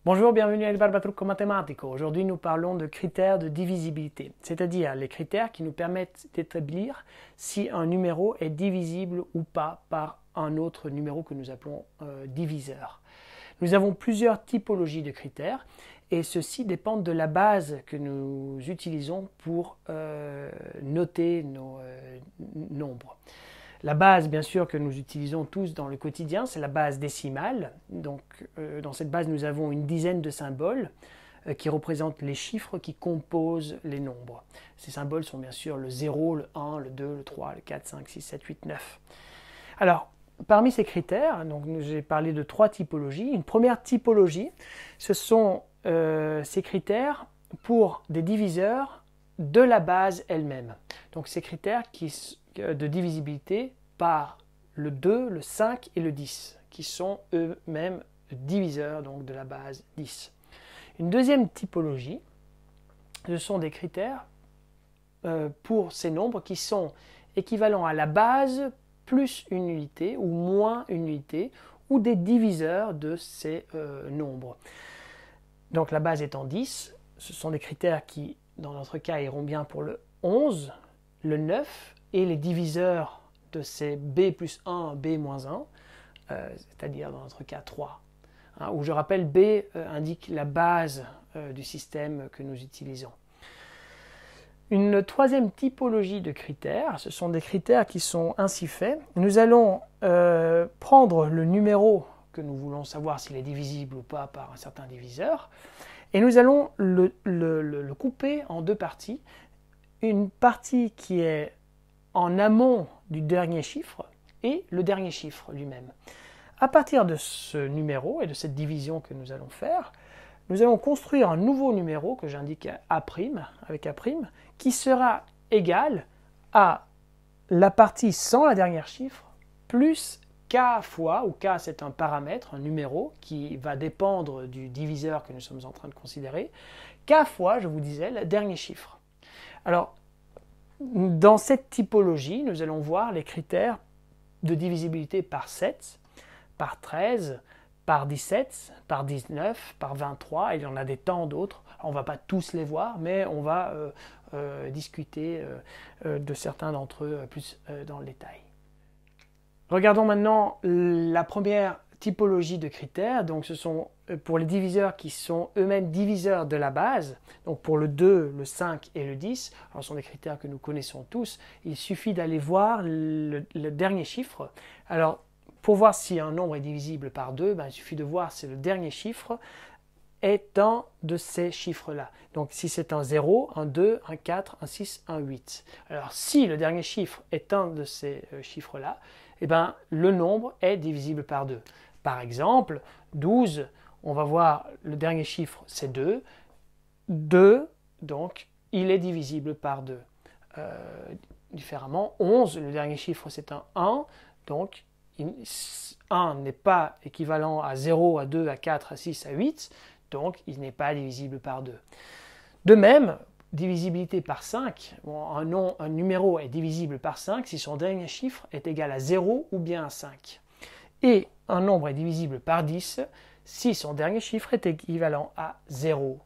Bonjour, bienvenue à El Barbatrucco Matematico. Aujourd'hui, nous parlons de critères de divisibilité, c'est-à-dire les critères qui nous permettent d'établir si un numéro est divisible ou pas par un autre numéro que nous appelons diviseur. Nous avons plusieurs typologies de critères et ceux-ci dépendent de la base que nous utilisons pour noter nos nombres. La base, bien sûr, que nous utilisons tous dans le quotidien, c'est la base décimale. Donc, dans cette base, nous avons une dizaine de symboles qui représentent les chiffres qui composent les nombres. Ces symboles sont bien sûr le 0, le 1, le 2, le 3, le 4, 5, 6, 7, 8, 9. Alors, parmi ces critères, j'ai parlé de trois typologies. Une première typologie, ce sont ces critères pour des diviseurs de la base elle-même. Donc, ces critères de divisibilité par le 2, le 5 et le 10, qui sont eux-mêmes diviseurs donc, de la base 10. Une deuxième typologie, ce sont des critères pour ces nombres qui sont équivalents à la base plus une unité ou moins une unité, ou des diviseurs de ces nombres. Donc la base étant 10, ce sont des critères qui, dans notre cas, iront bien pour le 11, le 9, et les diviseurs de ces b plus 1, b moins 1, c'est-à-dire dans notre cas 3. Où je rappelle, b indique la base du système que nous utilisons. Une troisième typologie de critères, ce sont des critères qui sont ainsi faits. Nous allons prendre le numéro que nous voulons savoir s'il est divisible ou pas par un certain diviseur, et nous allons le couper en deux parties. Une partie qui est en amont du dernier chiffre et le dernier chiffre lui-même. À partir de ce numéro et de cette division que nous allons faire, nous allons construire un nouveau numéro que j'indique A', avec A', qui sera égal à la partie sans la dernière chiffre plus K fois, ou K c'est un paramètre, un numéro qui va dépendre du diviseur que nous sommes en train de considérer, K fois, je vous disais, le dernier chiffre. Alors, dans cette typologie, nous allons voir les critères de divisibilité par 7, par 13, par 17, par 19, par 23, et il y en a des tas d'autres. On ne va pas tous les voir, mais on va discuter de certains d'entre eux plus dans le détail. Regardons maintenant la première typologie de critères. Donc ce sont pour les diviseurs qui sont eux-mêmes diviseurs de la base, donc pour le 2, le 5 et le 10, alors ce sont des critères que nous connaissons tous, il suffit d'aller voir le dernier chiffre. Alors pour voir si un nombre est divisible par 2, il suffit de voir si le dernier chiffre est un de ces chiffres-là. Donc si c'est un 0, un 2, un 4, un 6, un 8. Alors si le dernier chiffre est un de ces chiffres-là, le nombre est divisible par 2. Par exemple, 12, on va voir le dernier chiffre, c'est 2. 2, donc, il est divisible par 2. Différemment, 11, le dernier chiffre, c'est un 1. Donc, 1 n'est pas équivalent à 0, à 2, à 4, à 6, à 8. Donc, il n'est pas divisible par 2. De même, divisibilité par 5, un numéro est divisible par 5 si son dernier chiffre est égal à 0 ou bien à 5. Et un nombre est divisible par 10 si son dernier chiffre est équivalent à 0